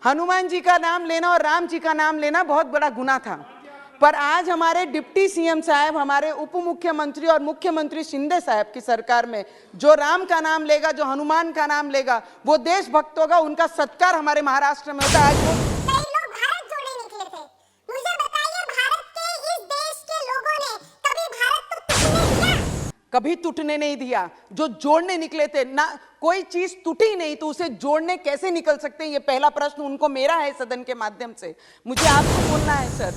हनुमान जी का नाम लेना और राम जी का नाम लेना बहुत बड़ा गुनाह था, पर आज हमारे डिप्टी सीएम साहब, हमारे उप मुख्यमंत्री और मुख्यमंत्री शिंदे साहब की सरकार में जो राम का नाम लेगा, जो हनुमान का नाम लेगा, वो देशभक्त होगा, उनका सत्कार हमारे महाराष्ट्र में होता है। आज वो कभी टूटने नहीं दिया। जो जोड़ने निकले थे ना, कोई चीज टूटी नहीं तो उसे जोड़ने कैसे निकल सकते हैं? ये पहला प्रश्न उनको मेरा है सदन के माध्यम से। मुझे आपको बोलना है सर,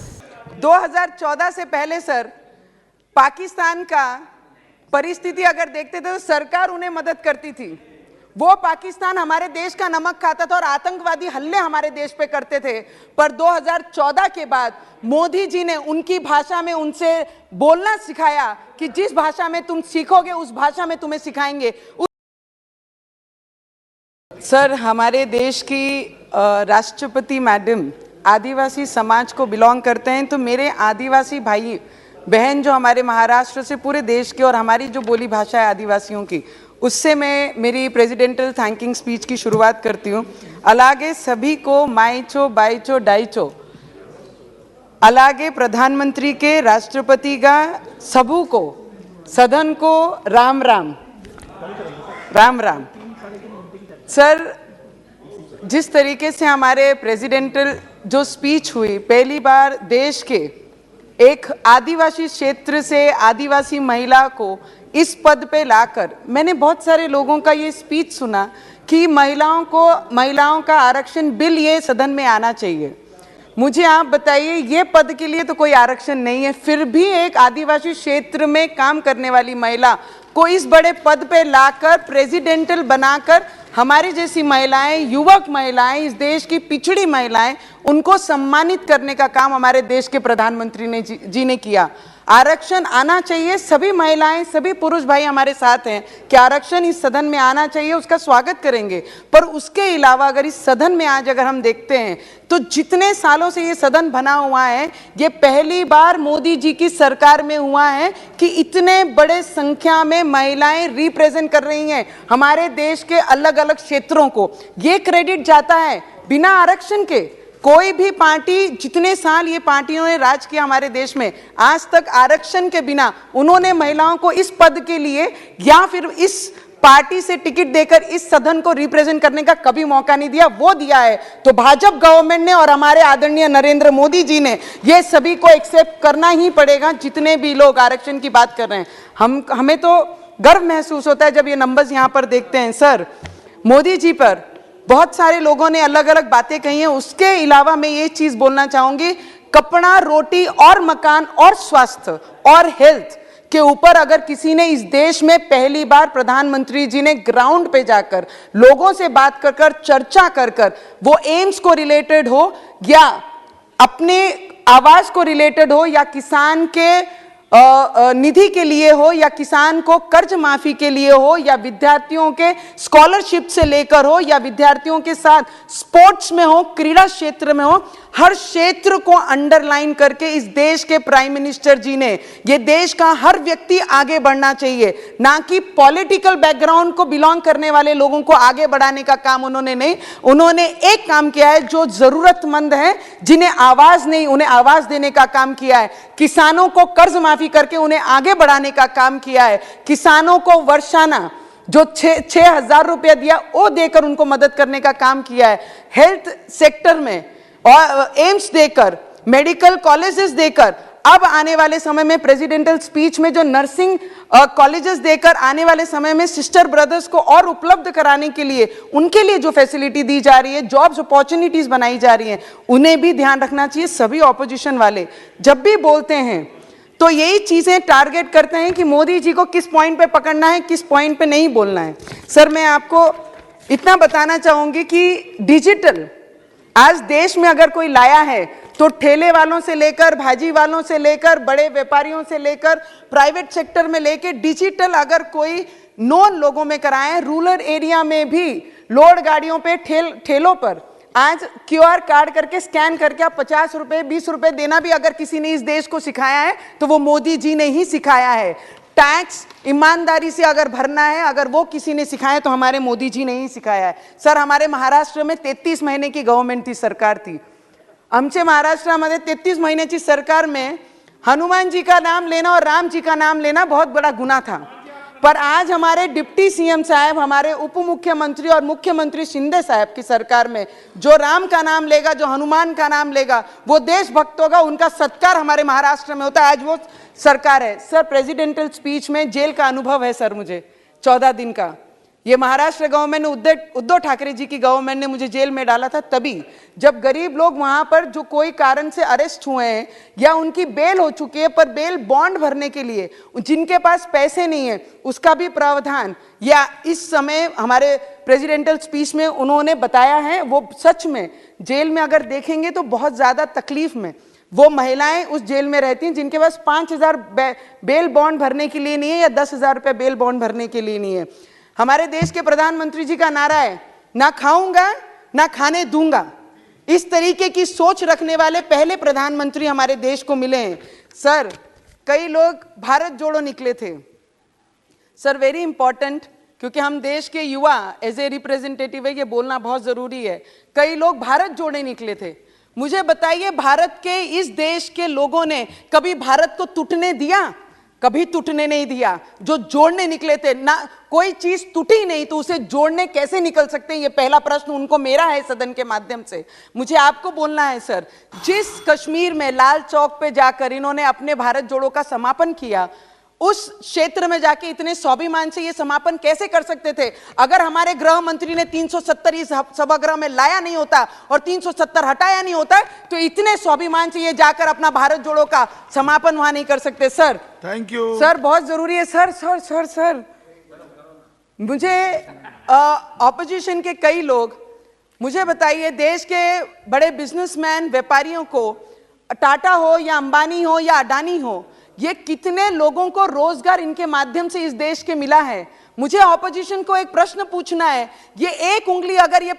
2014 से पहले सर पाकिस्तान का परिस्थिति अगर देखते थे तो सरकार उन्हें मदद करती थी। वो पाकिस्तान हमारे देश का नमक खाता था और आतंकवादी हमले हमारे देश पे करते थे। पर 2014 के बाद मोदी जी ने उनकी भाषा में उनसे बोलना सिखाया कि जिस भाषा में तुम सीखोगे उस भाषा में तुम्हें सिखाएंगे। सर, हमारे देश की राष्ट्रपति मैडम आदिवासी समाज को बिलोंग करते हैं, तो मेरे आदिवासी भाई बहन जो हमारे महाराष्ट्र से पूरे देश के और हमारी जो बोली भाषा है आदिवासियों की, उससे मैं मेरी प्रेसिडेंटल थैंकिंग स्पीच की शुरुआत करती हूँ। अलागे सभी को माइचो बाइचो डाइचो, अलागे प्रधानमंत्री के राष्ट्रपति का सबू को सदन को राम राम राम राम। सर, जिस तरीके से हमारे प्रेसिडेंटल जो स्पीच हुई, पहली बार देश के एक आदिवासी क्षेत्र से आदिवासी महिला को इस पद पे लाकर, मैंने बहुत सारे लोगों का ये स्पीच सुना कि महिलाओं का आरक्षण बिल ये सदन में आना चाहिए। मुझे आप बताइए, ये पद के लिए तो कोई आरक्षण नहीं है, फिर भी एक आदिवासी क्षेत्र में काम करने वाली महिला को इस बड़े पद पे लाकर प्रेसिडेंटल बनाकर हमारी जैसी महिलाएं, युवक महिलाएं, इस देश की पिछड़ी महिलाएं, उनको सम्मानित करने का काम हमारे देश के प्रधानमंत्री जी ने किया। आरक्षण आना चाहिए। सभी महिलाएं, सभी पुरुष भाई हमारे साथ हैं कि आरक्षण इस सदन में आना चाहिए, उसका स्वागत करेंगे। पर उसके अलावा अगर इस सदन में आज अगर हम देखते हैं तो जितने सालों से ये सदन बना हुआ है, ये पहली बार मोदी जी की सरकार में हुआ है कि इतने बड़े संख्या में महिलाएं रिप्रेजेंट कर रही हैं हमारे देश के अलग अलग क्षेत्रों को। ये क्रेडिट जाता है बिना आरक्षण के। कोई भी पार्टी, जितने साल ये पार्टियों ने राज किया हमारे देश में, आज तक आरक्षण के बिना उन्होंने महिलाओं को इस पद के लिए या फिर इस पार्टी से टिकट देकर इस सदन को रिप्रेजेंट करने का कभी मौका नहीं दिया। वो दिया है तो भाजपा गवर्नमेंट ने और हमारे आदरणीय नरेंद्र मोदी जी ने ये सभी को एक्सेप्ट करना ही पड़ेगा। जितने भी लोग आरक्षण की बात कर रहे हैं, हमें तो गर्व महसूस होता है जब ये नंबर्स यहाँ पर देखते हैं। सर, मोदी जी पर बहुत सारे लोगों ने अलग अलग बातें कही हैं, उसके अलावा मैं ये चीज बोलना चाहूंगी, कपड़ा, रोटी और मकान और स्वास्थ्य और हेल्थ के ऊपर अगर किसी ने इस देश में पहली बार प्रधानमंत्री जी ने ग्राउंड पे जाकर लोगों से बात कर कर चर्चा कर कर, वो एम्स को रिलेटेड हो या अपने आवास को रिलेटेड हो या किसान के निधि के लिए हो या किसान को कर्ज माफी के लिए हो या विद्यार्थियों के स्कॉलरशिप से लेकर हो या विद्यार्थियों के साथ स्पोर्ट्स में हो, क्रीड़ा क्षेत्र में हो, हर क्षेत्र को अंडरलाइन करके इस देश के प्राइम मिनिस्टर जी ने ये देश का हर व्यक्ति आगे बढ़ना चाहिए, ना कि पॉलिटिकल बैकग्राउंड को बिलोंग करने वाले लोगों को आगे बढ़ाने का काम उन्होंने नहीं। उन्होंने एक काम किया है, जो जरूरतमंद है, जिन्हें आवाज नहीं, उन्हें आवाज देने का काम किया है। किसानों को कर्ज माफी करके उन्हें आगे बढ़ाने का काम किया है। किसानों को वर्षाना जो 6,000 रुपया दिया वो देकर उनको मदद करने का काम किया है। हेल्थ सेक्टर में और एम्स देकर, मेडिकल कॉलेजेस देकर, अब आने वाले समय में प्रेसिडेंटल स्पीच में जो नर्सिंग कॉलेजेस देकर आने वाले समय में सिस्टर ब्रदर्स को और उपलब्ध कराने के लिए, उनके लिए जो फैसिलिटी दी जा रही है, जॉब्स अपॉर्चुनिटीज बनाई जा रही हैं, उन्हें भी ध्यान रखना चाहिए। सभी ऑपोजिशन वाले जब भी बोलते हैं तो यही चीजें टारगेट करते हैं कि मोदी जी को किस पॉइंट पे पकड़ना है, किस पॉइंट पे नहीं बोलना है। सर, मैं आपको इतना बताना चाहूंगी कि डिजिटल आज देश में अगर कोई लाया है तो ठेले वालों से लेकर, भाजी वालों से लेकर, बड़े व्यापारियों से लेकर, प्राइवेट सेक्टर में लेकर डिजिटल अगर कोई नॉन लोगों में कराए, रूरल एरिया में भी लोड गाड़ियों पे, ठेलों पर आज क्यूआर कार्ड करके स्कैन करके आप 50 रुपए 20 रुपए देना भी अगर किसी ने इस देश को सिखाया है तो वो मोदी जी ने ही सिखाया है। टैक्स ईमानदारी से अगर भरना है, अगर वो किसी ने सिखाया तो हमारे मोदी जी ने ही सिखाया है। सर, हमारे महाराष्ट्र में 33 महीने की गवर्नमेंट थी, सरकार थी। आमच्या महाराष्ट्रामध्ये 33 महीन्याची सरकार में हनुमान जी का नाम लेना और राम जी का नाम लेना बहुत बड़ा गुनाह था। पर आज हमारे डिप्टी सीएम साहब, हमारे उप मुख्यमंत्री और मुख्यमंत्री शिंदे साहब की सरकार में जो राम का नाम लेगा, जो हनुमान का नाम लेगा, वो देशभक्त होगा, उनका सत्कार हमारे महाराष्ट्र में होता है। आज वो सरकार है। सर, प्रेसिडेंटल स्पीच में जेल का अनुभव है सर मुझे, 14 दिन का। ये महाराष्ट्र गवर्नमेंट ने, उद्धव ठाकरे जी की गवर्नमेंट ने मुझे जेल में डाला था तभी, जब गरीब लोग वहां पर जो कोई कारण से अरेस्ट हुए हैं या उनकी बेल हो चुकी है, पर बेल बॉन्ड भरने के लिए जिनके पास पैसे नहीं है उसका भी प्रावधान या इस समय हमारे प्रेसिडेंटल स्पीच में उन्होंने बताया है। वो सच में जेल में अगर देखेंगे तो बहुत ज्यादा तकलीफ में वो महिलाएं उस जेल में रहती हैं जिनके पास 5,000 बेल बॉन्ड भरने के लिए नहीं है या 10,000 रुपये बेल बॉन्ड भरने के लिए नहीं है। हमारे देश के प्रधानमंत्री जी का नारा है, ना खाऊंगा ना खाने दूंगा। इस तरीके की सोच रखने वाले पहले प्रधानमंत्री हमारे देश को मिले हैं। सर, कई लोग भारत जोड़ो निकले थे। सर, वेरी इंपॉर्टेंट, क्योंकि हम देश के युवा एज ए रिप्रेजेंटेटिव है, ये बोलना बहुत जरूरी है। कई लोग भारत जोड़े निकले थे। मुझे बताइए, भारत के इस देश के लोगों ने कभी भारत को टूटने दिया? कभी टूटने नहीं दिया। जो जोड़ने निकले थे ना, कोई चीज टूटी नहीं तो उसे जोड़ने कैसे निकल सकते हैं? ये पहला प्रश्न उनको मेरा है सदन के माध्यम से। मुझे आपको बोलना है सर, जिस कश्मीर में लाल चौक पे जाकर इन्होंने अपने भारत जोड़ो का समापन किया, उस क्षेत्र में जाके इतने स्वाभिमान से ये समापन कैसे कर सकते थे? अगर हमारे गृह मंत्री ने 370 इस सभागृह में लाया नहीं होता और 370 हटाया नहीं होता, तो इतने स्वाभिमान से ये जाकर अपना भारत जोड़ो का समापन वहां नहीं कर सकते। सर, थैंक यू सर, बहुत जरूरी है सर। सर सर सर मुझे ऑपोजिशन के कई लोग, मुझे बताइए, देश के बड़े बिजनेसमैन, व्यापारियों को, टाटा हो या अंबानी हो या अडानी हो, ये कितने लोगों को रोजगार इनके माध्यम से इस देश के मिला है? मुझे ऑपोजिशन को एक प्रश्न पूछना है। ये एक उंगली अगर ये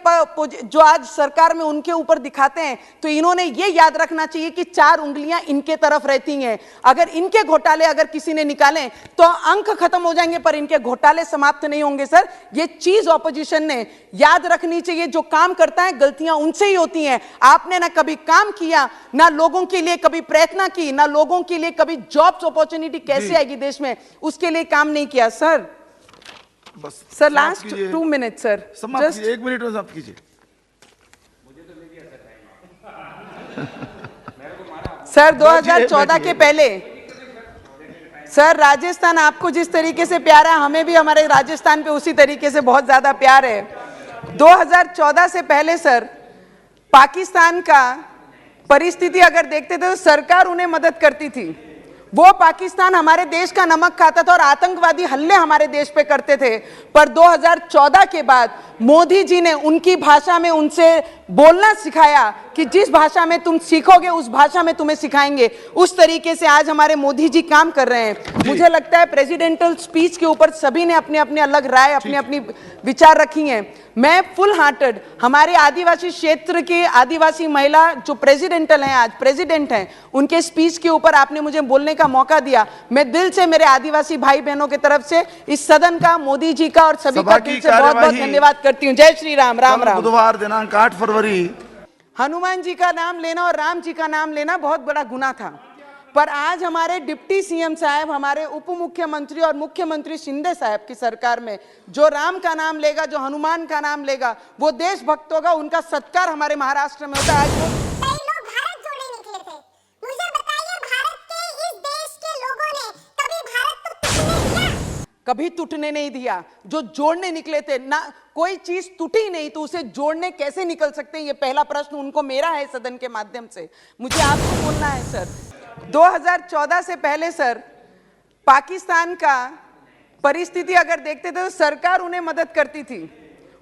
जो आज सरकार में उनके ऊपर दिखाते हैं, तो इन्होंने ये याद रखना चाहिए कि 4 उंगलियां इनके तरफ रहती हैं। अगर इनके घोटाले अगर किसी ने निकाले तो अंक खत्म हो जाएंगे, पर इनके घोटाले समाप्त नहीं होंगे। सर, ये चीज ऑपोजिशन ने याद रखनी चाहिए। जो काम करता है गलतियां उनसे ही होती हैं। आपने ना कभी काम किया, ना लोगों के लिए कभी प्रयत्न की, ना लोगों के लिए कभी जॉब्स अपॉर्चुनिटी कैसे आएगी देश में, उसके लिए काम नहीं किया। सर, बस sir, last 2 minute sir, just 1 minute में समाप्त कीजिए। सर, 2014 के पहले सर, राजस्थान आपको जिस तरीके से प्यार है, हमें भी हमारे राजस्थान पे उसी तरीके से बहुत ज्यादा प्यार है। 2014 से पहले सर, पाकिस्तान का परिस्थिति अगर देखते थे तो सरकार उन्हें मदद करती थी। वो पाकिस्तान हमारे देश का नमक खाता था और आतंकवादी हमले हमारे देश पे करते थे। पर 2014 के बाद मोदी जी ने उनकी भाषा में उनसे बोलना सिखाया कि जिस भाषा में तुम सीखोगे उस भाषा में तुम्हें सिखाएंगे। उस तरीके से आज हमारे मोदी जी काम कर रहे हैं। मुझे लगता है प्रेसिडेंटल स्पीच के ऊपर सभी ने अपने अपने अलग राय, अपनी अपनी विचार रखी हैं। मैं फुल हार्टेड हमारे आदिवासी क्षेत्र की आदिवासी महिला जो प्रेसिडेंटल हैं, आज प्रेसिडेंट हैं, उनके स्पीच के ऊपर आपने मुझे बोलने का मौका दिया। मैं दिल से मेरे आदिवासी भाई बहनों की तरफ से इस सदन का, मोदी जी का और सभी का दिल से बहुत बहुत धन्यवाद करती हूँ। जय श्री राम। राम राम। बुधवार दिनांक 8 फरवरी, हनुमान जी का नाम लेना और राम जी का नाम लेना बहुत बड़ा गुनाह था। पर आज हमारे डिप्टी सीएम साहब, हमारे उप मुख्यमंत्री और मुख्यमंत्री शिंदे साहब की सरकार में जो राम का नाम लेगा, जो हनुमान का नाम लेगा, वो देशभक्त होगा, उनका सत्कार हमारे महाराष्ट्र में होता है। आज वो कभी टूटने नहीं दिया। जो जोड़ने निकले थे ना, कोई चीज टूटी नहीं तो उसे जोड़ने कैसे निकल सकते हैं? ये पहला प्रश्न उनको मेरा है सदन के माध्यम से। मुझे आपको बोलना है सर, 2014 से पहले सर, पाकिस्तान का परिस्थिति अगर देखते थे तो सरकार उन्हें मदद करती थी।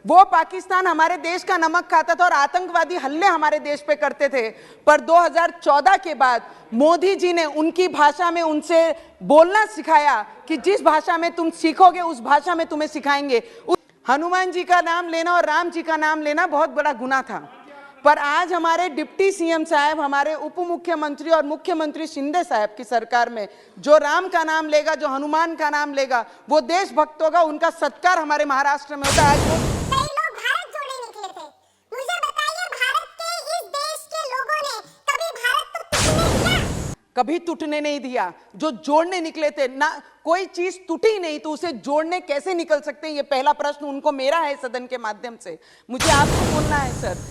वो पाकिस्तान हमारे देश का नमक खाता था और आतंकवादी हमले हमारे देश पे करते थे। पर 2014 के बाद मोदी जी ने उनकी भाषा में उनसे बोलना सिखाया कि जिस भाषा में तुम सीखोगे उस भाषा में तुम्हें सिखाएंगे। हनुमान जी का नाम लेना और राम जी का नाम लेना बहुत बड़ा गुनाह था। पर आज हमारे डिप्टी सीएम साहब, हमारे उप मुख्यमंत्री और मुख्यमंत्री शिंदे साहब की सरकार में जो राम का नाम लेगा, जो हनुमान का नाम लेगा, वो देशभक्त होगा, उनका सत्कार हमारे महाराष्ट्र में होता है। आज वो कई लोग भारत जोड़ने निकले थे। मुझे बताइए, भारत के इस देश के लोगों ने कभी भारत को टूटने दिया? कभी टूटने नहीं दिया। जो जोड़ने निकले थे ना, कोई चीज टूटी नहीं तो उसे जोड़ने कैसे निकल सकते हैं? ये पहला प्रश्न उनको मेरा है सदन के माध्यम से। मुझे आपको बोलना है सर,